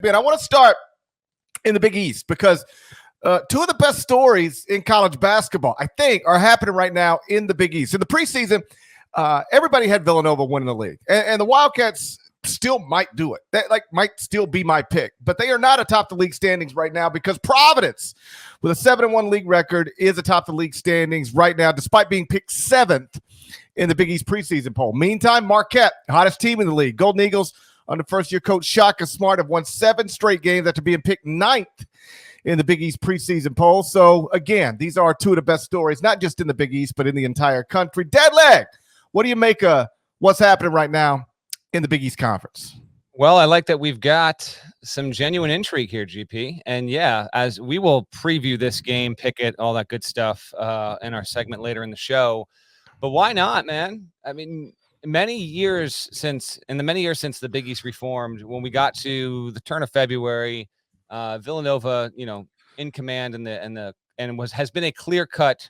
Man, I want to start in the Big East because two of the best stories in college basketball, I think, are happening right now in the Big East. In the preseason, everybody had Villanova winning the league, and the Wildcats still might do it. That might still be my pick, but they are not atop the league standings right now because Providence, with a 7-1 league record, is atop the league standings right now, despite being picked 7th in the Big East preseason poll. Meantime, Marquette, hottest team in the league, Golden Eagles, under first-year coach Shaka Smart, have won 7 straight games after being picked 9th in the Big East preseason poll. So, again, these are two of the best stories, not just in the Big East, but in the entire country. Deadleg, what do you make of what's happening right now in the Big East Conference? Well, I like that we've got some genuine intrigue here, GP. And, yeah, as we will preview this game, pick it, all that good stuff in our segment later in the show. But why not, man? I mean, in the many years since the Big East reformed, when we got to the turn of February, Villanova, in command has been a clear-cut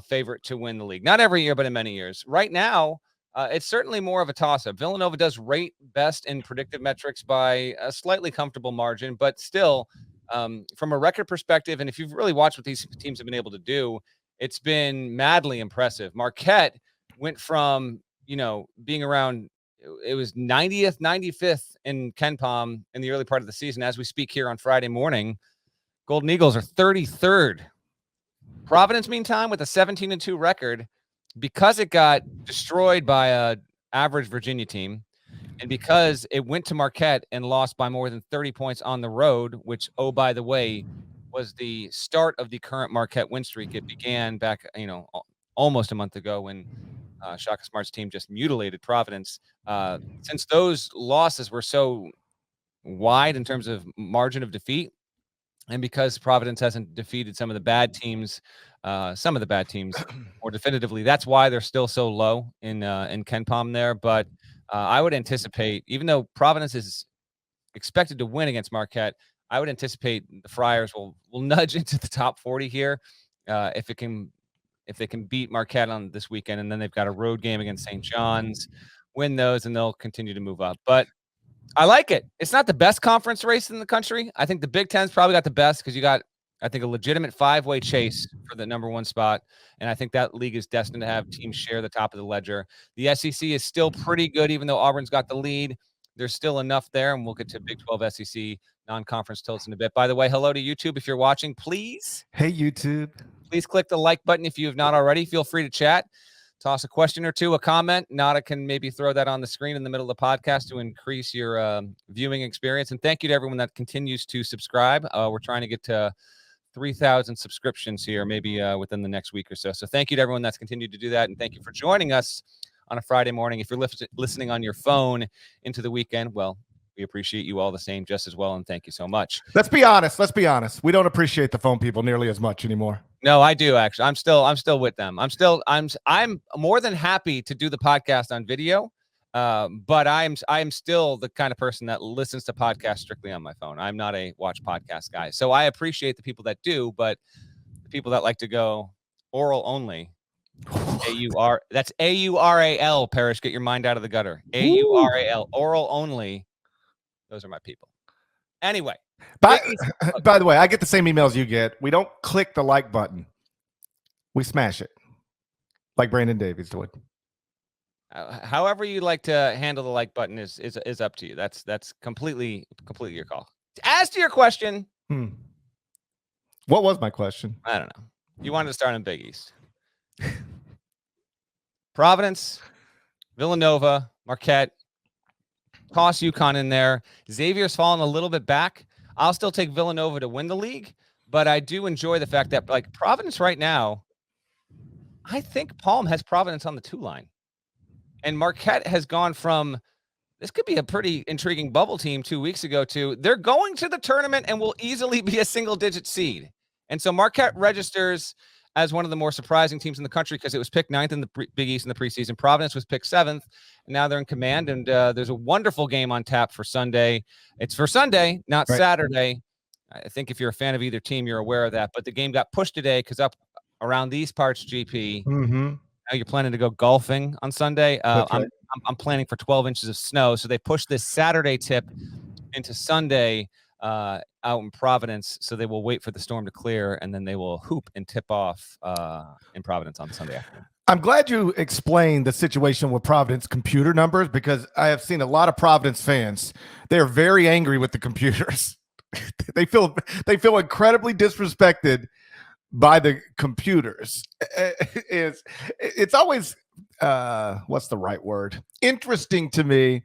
favorite to win the league. Not every year, but in many years. Right now, it's certainly more of a toss-up. Villanova does rate best in predictive metrics by a slightly comfortable margin, but still, from a record perspective, and if you've really watched what these teams have been able to do, it's been madly impressive. Marquette went from being around, it was 90th, 95th in KenPom in the early part of the season. As we speak here on Friday morning, Golden Eagles are 33rd. Providence, meantime, with a 17-2 record, because it got destroyed by a average Virginia team, and because it went to Marquette and lost by more than 30 points on the road, which, oh, by the way, was the start of the current Marquette win streak. It began back, almost a month ago when Shaka Smart's team just mutilated Providence. Since those losses were so wide in terms of margin of defeat, and because Providence hasn't defeated some of the bad teams more definitively, that's why they're still so low in KenPom there. But I would anticipate, even though Providence is expected to win against Marquette, I would anticipate the Friars will nudge into the top 40 here if they can beat Marquette on this weekend, and then they've got a road game against St. John's, win those, and they'll continue to move up. But I like it. It's not the best conference race in the country. I think the Big Ten's probably got the best because you got, I think, a legitimate 5-way chase for the number 1 spot, and I think that league is destined to have teams share the top of the ledger. The SEC is still pretty good, even though Auburn's got the lead. There's still enough there, and we'll get to Big 12 SEC non-conference tilts in a bit. By the way, hello to YouTube if you're watching. Please. Hey, YouTube. Please click the like button if you have not already. Feel free to chat. Toss a question or two, a comment. Nada can maybe throw that on the screen in the middle of the podcast to increase your viewing experience. And thank you to everyone that continues to subscribe. We're trying to get to 3,000 subscriptions here, maybe within the next week or so. So thank you to everyone that's continued to do that. And thank you for joining us on a Friday morning. If you're listening on your phone into the weekend, well, we appreciate you all the same just as well. And thank you so much. Let's be honest. We don't appreciate the phone people nearly as much anymore. No, I do actually. I'm still with them. I'm more than happy to do the podcast on video. But I'm still the kind of person that listens to podcasts strictly on my phone. I'm not a watch podcast guy. So I appreciate the people that do, but the people that like to go oral only, that's AURAL, Parrish, get your mind out of the gutter. AURAL, oral only. Those are my people. Anyway. By the way, I get the same emails you get. We don't click the like button. We smash it. Like Brandon Davies would. However you like to handle the like button is up to you. That's completely your call. As to your question. What was my question? I don't know. You wanted to start in Big East. Providence, Villanova, Marquette, toss UConn in there. Xavier's fallen a little bit back. I'll still take Villanova to win the league, but I do enjoy the fact that, like, Providence right now, I think Palm has Providence on the 2 line. And Marquette has gone from, this could be a pretty intriguing bubble team 2 weeks ago, to they're going to the tournament and will easily be a single-digit seed. And so Marquette registers as one of the more surprising teams in the country because it was picked 9th in the Big East in the preseason. Providence was picked 7th, and now they're in command. And there's a wonderful game on tap for Sunday. It's for Sunday, not right. Saturday. I think if you're a fan of either team, you're aware of that. But the game got pushed today because up around these parts, GP, now you're planning to go golfing on Sunday. I'm planning for 12 inches of snow. So they pushed this Saturday tip into Sunday out in Providence. So they will wait for the storm to clear, and then they will hoop and tip off in Providence on Sunday afternoon. I'm glad you explained the situation with Providence computer numbers, because I have seen a lot of Providence fans. They're very angry with the computers. they feel incredibly disrespected by the computers. It's always what's the right word? Interesting to me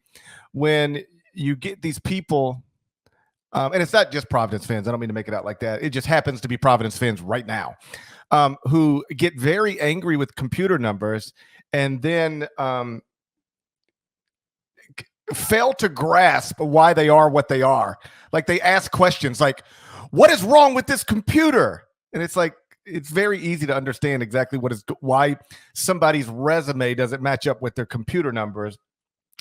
when you get these people, and it's not just Providence fans. I don't mean to make it out like that. It just happens to be Providence fans right now, who get very angry with computer numbers and then fail to grasp why they are what they are. Like, they ask questions like, "What is wrong with this computer?" And it's like, it's very easy to understand exactly why somebody's resume doesn't match up with their computer numbers.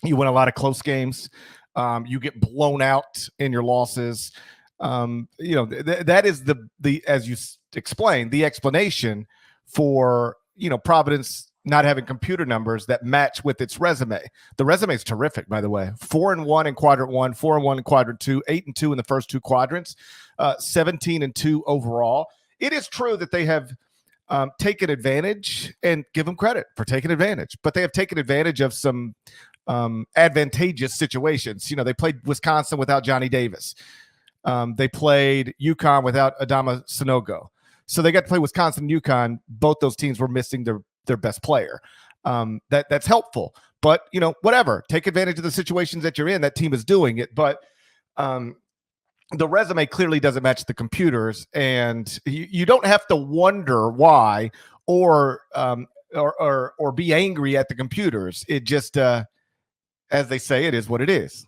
You win a lot of close games. You get blown out in your losses. That is the as you explained, the explanation for Providence not having computer numbers that match with its resume. The resume is terrific, by the way. 4-1 in quadrant 1, 4-1 in quadrant 2, 8-2 in the first 2 quadrants, 17-2 overall. It is true that they have taken advantage, and give them credit for taking advantage, but they have taken advantage of some advantageous situations. They played Wisconsin without Johnny Davis. They played UConn without Adama Sanogo. So they got to play Wisconsin and UConn. Both those teams were missing their best player. That's helpful. But, whatever. Take advantage of the situations that you're in. That team is doing it. But the resume clearly doesn't match the computers. And you don't have to wonder why or be angry at the computers. It just, as they say, it is what it is.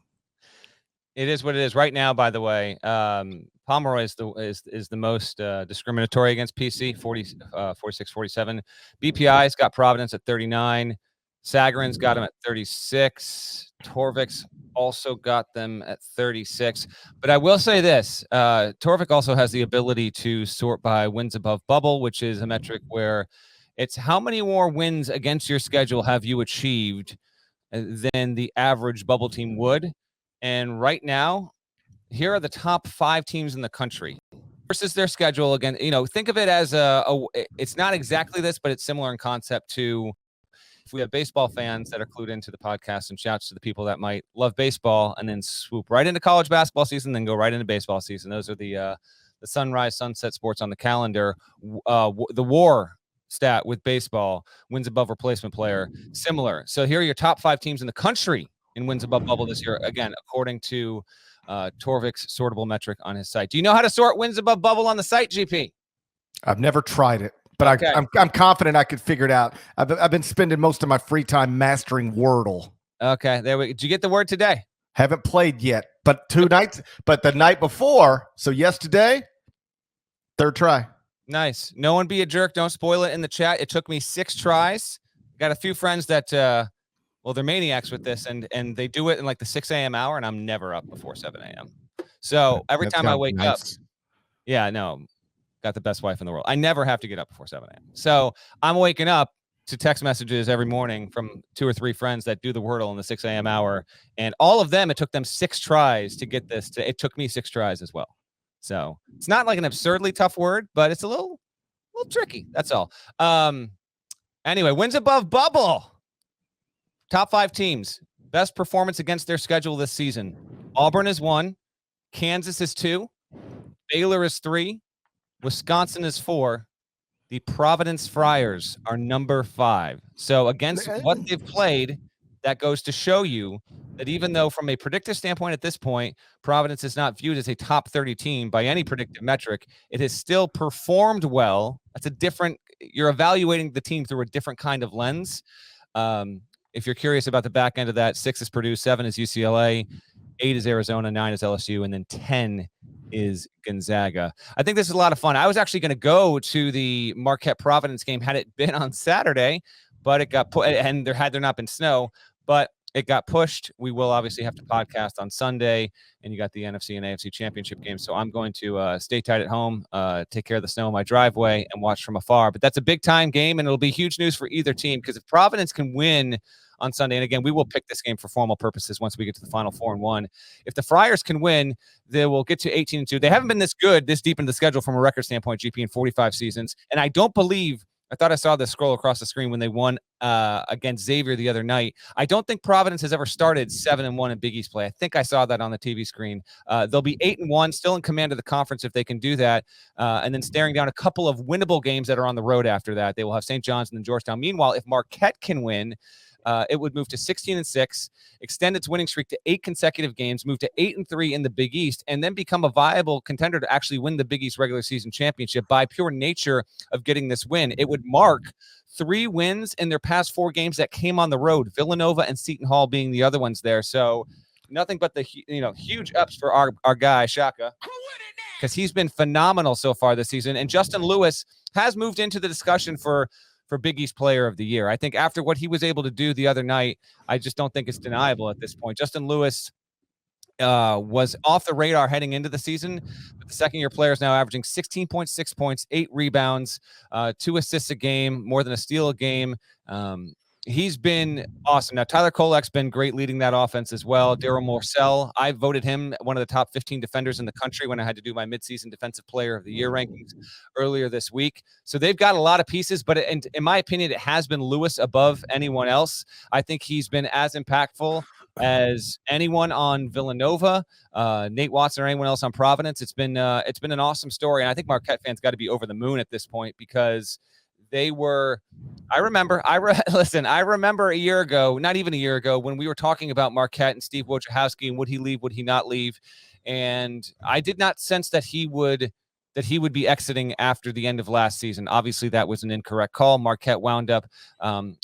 It is what it is. Right now, by the way, Pomeroy is the most discriminatory against PC, 46-47. BPI's got Providence at 39. Sagarin's got them at 36. Torvik's also got them at 36. But I will say this, Torvik also has the ability to sort by wins above bubble, which is a metric where it's how many more wins against your schedule have you achieved than the average bubble team would. And right now, here are the top 5 teams in the country versus their schedule. Again, think of it as it's not exactly this, but it's similar in concept to, if we have baseball fans that are clued into the podcast, and shouts to the people that might love baseball and then swoop right into college basketball season, then go right into baseball season. Those are the sunrise, sunset sports on the calendar. The WAR stat with baseball, wins above replacement player, similar. So here are your top 5 teams in the country in wins above bubble this year, again, according to Torvik's sortable metric on his site. Do you know how to sort wins above bubble on the site, GP? I've never tried it, but okay. I'm confident I could figure it out. I've been spending most of my free time mastering Wordle. Okay, did you get the word today? Haven't played yet, but 2 nights. But the night before, so yesterday, 3rd try. Nice. No one be a jerk. Don't spoil it in the chat. It took me 6 tries. Got a few friends that well, they're maniacs with this, and they do it in like the 6 a.m. hour, and I'm never up before 7 a.m. So every time I wake up, got the best wife in the world. I never have to get up before 7 a.m. So I'm waking up to text messages every morning from 2 or 3 friends that do the Wordle in the 6 a.m. hour, and all of them, it took them 6 tries to get this. It took me 6 tries as well. So it's not like an absurdly tough word, but it's a little tricky. That's all. Anyway, wins above bubble. Top 5 teams, best performance against their schedule this season. Auburn is 1, Kansas is 2, Baylor is 3, Wisconsin is 4. The Providence Friars are number 5. So against what they've played, that goes to show you that even though from a predictive standpoint at this point, Providence is not viewed as a top 30 team by any predictive metric, it has still performed well. That's you're evaluating the team through a different kind of lens. If you're curious about the back end of that, 6 is Purdue, 7 is UCLA, 8 is Arizona, 9 is LSU, and then 10 is Gonzaga. I think this is a lot of fun. I was actually going to go to the Marquette-Providence game had it been on Saturday, but it got put, and there not been snow. But it got pushed. We will obviously have to podcast on Sunday, and you got the NFC and AFC championship game. So I'm going to stay tight at home, take care of the snow in my driveway, and watch from afar. But that's a big time game, and it'll be huge news for either team, because if Providence can win on Sunday, and again, we will pick this game for formal purposes once we get to the final 4-1. If the Friars can win, they will get to 18-2. They haven't been this good, this deep in the schedule from a record standpoint, GP, in 45 seasons. And I don't believe, I thought I saw this scroll across the screen when they won against Xavier the other night. I don't think Providence has ever started 7-1 in Big East play. I think I saw that on the TV screen. They'll be 8-1, still in command of the conference if they can do that, and then staring down a couple of winnable games that are on the road after that. They will have St. John's and then Georgetown. Meanwhile, if Marquette can win, it would move to 16-6, extend its winning streak to 8 consecutive games, move to 8-3 in the Big East, and then become a viable contender to actually win the Big East regular season championship by pure nature of getting this win. It would mark 3 wins in their past 4 games that came on the road, Villanova and Seton Hall being the other ones there. So nothing but the huge ups for our guy Shaka, because he's been phenomenal so far this season. And Justin Lewis has moved into the discussion for Big East Player of the Year. I think after what he was able to do the other night, I just don't think it's deniable at this point. Justin Lewis was off the radar heading into the season, but the second-year player is now averaging 16.6 points, 8 rebounds, 2 assists a game, more than a steal a game. He's been awesome. Now, Tyler Kolek's been great leading that offense as well. Daryl Morcell, I voted him one of the top 15 defenders in the country when I had to do my midseason Defensive Player of the Year rankings earlier this week. So they've got a lot of pieces, but in my opinion, it has been Lewis above anyone else. I think he's been as impactful as anyone on Villanova, Nate Watson, or anyone else on Providence. It's been an awesome story, and I think Marquette fans got to be over the moon at this point, because they were. I remember a year ago, not even a year ago, when we were talking about Marquette and Steve Wojciechowski and would he leave, would he not leave, and I did not sense that he would be exiting after the end of last season. Obviously, that was an incorrect call. Marquette wound up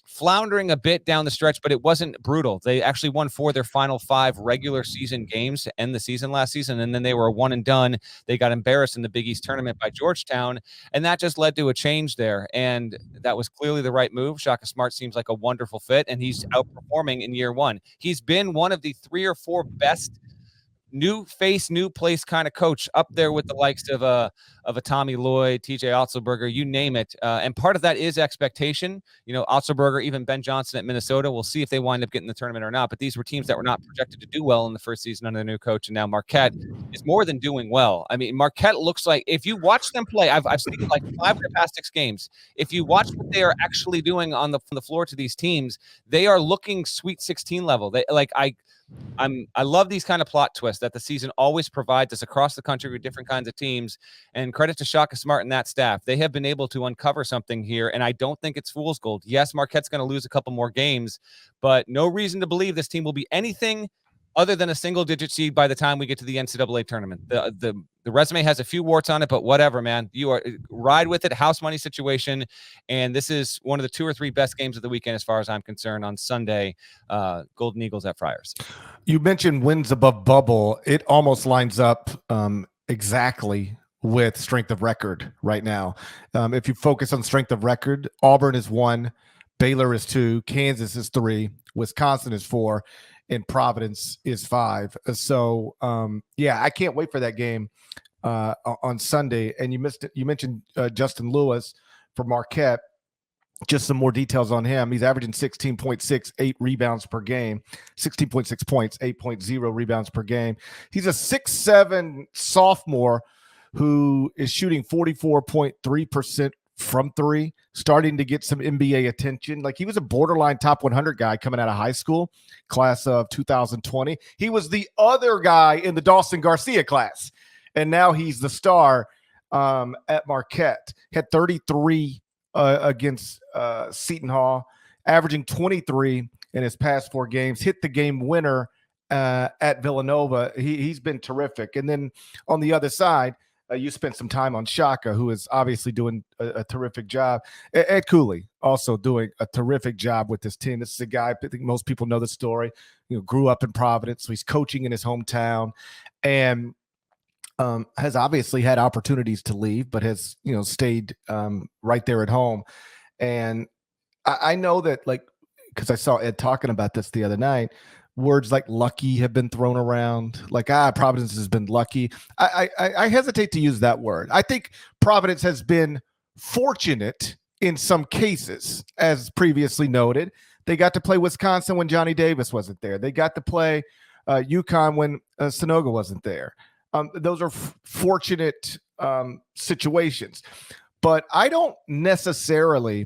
floundering a bit down the stretch, but it wasn't brutal. They actually won 4 of their final 5 regular season games to end the season last season, and then they were a one and done. They got embarrassed in the Big East tournament by Georgetown, and that just led to a change there, and that was clearly the right move. Shaka Smart seems like a wonderful fit, and he's outperforming in year 1. He's been one of the 3 or 4 best new face, new place kind of coach, up there with the likes of a Tommy Lloyd, TJ Otzelberger, you name it. And part of that is expectation. Otzelberger, even Ben Johnson at Minnesota. We'll see if they wind up getting the tournament or not. But these were teams that were not projected to do well in the first season under the new coach. And now Marquette is more than doing well. I mean, Marquette looks like, if you watch them play, I've seen like 5 of the past 6 games. If you watch what they are actually doing on the floor to these teams, they are looking Sweet 16 level. I love these kind of plot twists that the season always provides us across the country with different kinds of teams. And credit to Shaka Smart and that staff. They have been able to uncover something here, and I don't think it's fool's gold. Yes, Marquette's going to lose a couple more games, but no reason to believe this team will be anything other than a single-digit seed by the time we get to the NCAA tournament. The resume has a few warts on it, but whatever, man. You ride with it, house money situation, and this is one of the 2 or 3 best games of the weekend as far as I'm concerned on Sunday. Golden Eagles at Friars. You mentioned wins above bubble. It almost lines up exactly with strength of record right now. If you focus on strength of record, Auburn is 1, Baylor is 2, Kansas is 3, Wisconsin is 4, and Providence is 5. So, I can't wait for that game on Sunday. And you mentioned Justin Lewis for Marquette. Just some more details on him. He's averaging 16.6, 8 rebounds per game, 16.6 points, 8.0 rebounds per game. He's a 6'7" sophomore who is shooting 44.3% from 3, starting to get some NBA attention. Like, he was a borderline top 100 guy coming out of high school, class of 2020. He was the other guy in the Dawson Garcia class, and now he's the star at Marquette. Had 33 against Seton Hall, averaging 23 in his past 4 games, hit the game winner at Villanova. He's been terrific. And then on the other side, you spent some time on Shaka, who is obviously doing a terrific job. Ed Cooley also doing a terrific job with this team. This is a guy, I think most people know the story, grew up in Providence, so he's coaching in his hometown, and has obviously had opportunities to leave, but has, stayed right there at home. And I know that, like, because I saw Ed talking about this the other night. Words like lucky have been thrown around. Like, Providence has been lucky. I hesitate to use that word. I think Providence has been fortunate in some cases, as previously noted. They got to play Wisconsin when Johnny Davis wasn't there. They got to play UConn when Sonoga wasn't there. Those are fortunate situations. But I don't necessarily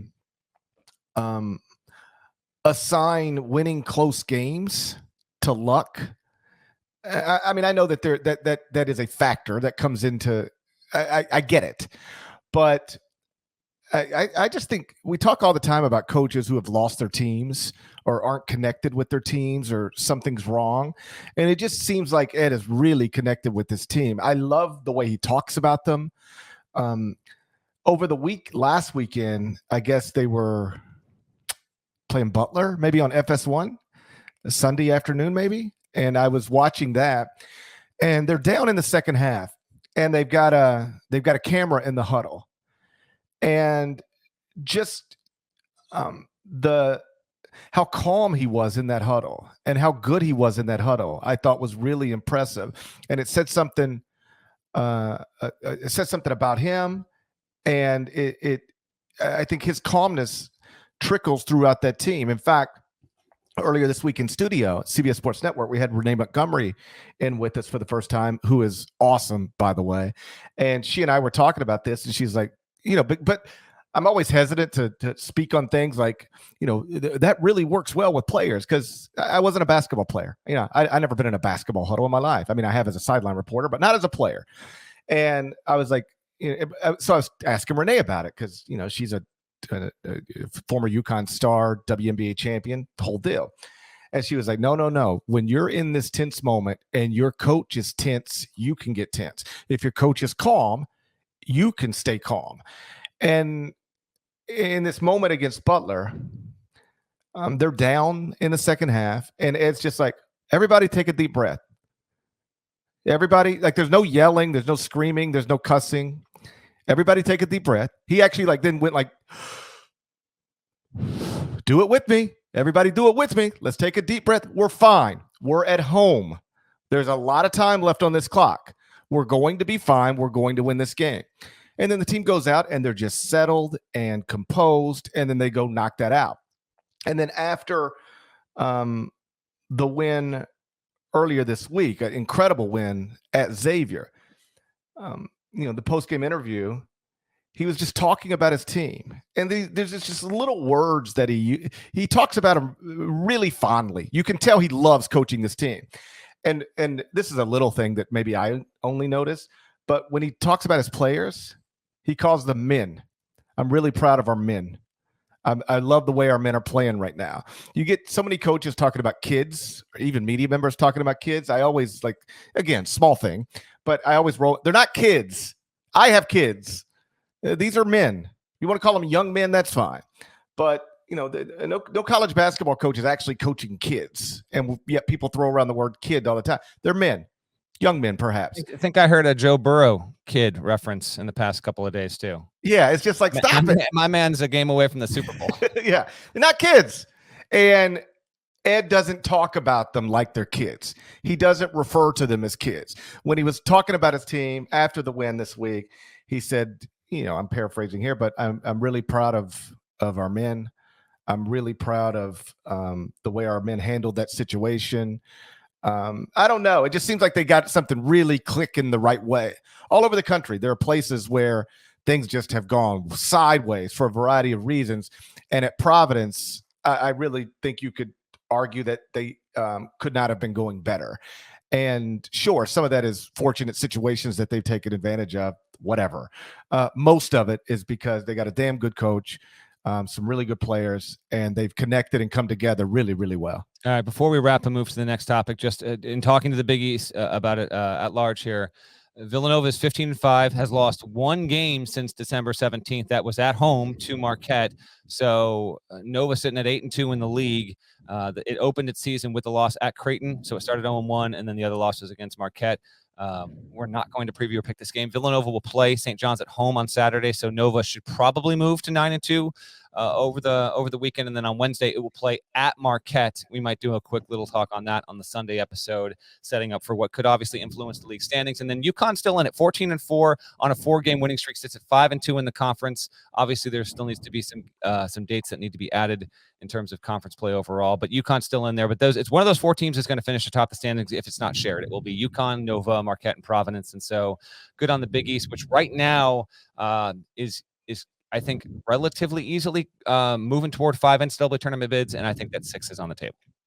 assign winning close games to luck. I mean, I know that that is a factor that comes into. I get it, but I just think we talk all the time about coaches who have lost their teams or aren't connected with their teams or something's wrong, and it just seems like Ed is really connected with this team. I love the way he talks about them. Over the last weekend, I guess they were playing Butler, maybe on FS1, a Sunday afternoon, maybe. And I was watching that, and they're down in the second half, and they've got a camera in the huddle, and just how calm he was in that huddle and how good he was in that huddle, I thought was really impressive, and it said something. It said something about him, and I think his calmness trickles throughout that team. In fact, earlier this week in studio at CBS Sports Network, we had Renee Montgomery in with us for the first time, who is awesome, by the way. And she and I were talking about this, and she's like, but I'm always hesitant to speak on things like, that really works well with players, because I wasn't a basketball player. I never been in a basketball huddle in my life. I mean, I have as a sideline reporter, but not as a player. And I was like, so I was asking Renee about it, because, she's a former UConn star, WNBA champion, the whole deal. And she was like, no. When you're in this tense moment and your coach is tense, you can get tense. If your coach is calm, you can stay calm. And in this moment against Butler, they're down in the second half, and Ed's just like, everybody take a deep breath. Everybody, like, there's no yelling, there's no screaming, there's no cussing. Everybody take a deep breath. He actually then went like, do it with me. Everybody do it with me. Let's take a deep breath. We're fine. We're at home. There's a lot of time left on this clock. We're going to be fine. We're going to win this game. And then the team goes out and they're just settled and composed, and then they go knock that out. And then after the win earlier this week, an incredible win at Xavier, the post-game interview, he was just talking about his team. And there's just little words that he talks about them really fondly. You can tell he loves coaching this team. And this is a little thing that maybe I only noticed, but when he talks about his players, he calls them men. I'm really proud of our men. I love the way our men are playing right now. You get so many coaches talking about kids, or even media members talking about kids. I always, like, again, small thing, but I always roll. They're not kids. I have kids. These are men. You want to call them young men, that's fine. But, no college basketball coach is actually coaching kids. And yet people throw around the word kid all the time. They're men. Young men, perhaps. I think I heard a Joe Burrow kid reference in the past couple of days, too. Yeah, it's just like, stop it. My man's a game away from the Super Bowl. Yeah, they're not kids. And Ed doesn't talk about them like they're kids. He doesn't refer to them as kids. When he was talking about his team after the win this week, he said, I'm paraphrasing here, but I'm really proud of our men. I'm really proud of the way our men handled that situation. I don't know. It just seems like they got something really clicking the right way. All over the country, there are places where things just have gone sideways for a variety of reasons. And at Providence, I really think you could argue that they could not have been going better. And sure, some of that is fortunate situations that they've taken advantage of, whatever. Most of it is because they got a damn good coach, some really good players, and they've connected and come together really, really well. All right, before we wrap and move to the next topic, just in talking to the Big East about it at large here, Villanova is 15-5, has lost one game since December 17th. That was at home to Marquette. So Nova sitting at 8-2 in the league. It opened its season with a loss at Creighton, so it started 0-1, and then the other losses against Marquette. We're not going to preview or pick this game. Villanova will play St. John's at home on Saturday, so Nova should probably move to 9-2 over the weekend, and then on Wednesday it will play at Marquette. We might do a quick little talk on that on the Sunday episode, setting up for what could obviously influence the league standings. And then UConn still in it, 14-4 on a 4-game winning streak, sits at 5-2 in the conference. Obviously, there still needs to be some dates that need to be added in terms of conference play overall, but UConn's still in there. But it's one of those 4 teams that's going to finish atop the standings if it's not shared. It will be UConn, Nova, Marquette, and Providence. And so good on the Big East, which right now is I think relatively easily moving toward 5 NCAA tournament bids, and I think that 6 is on the table.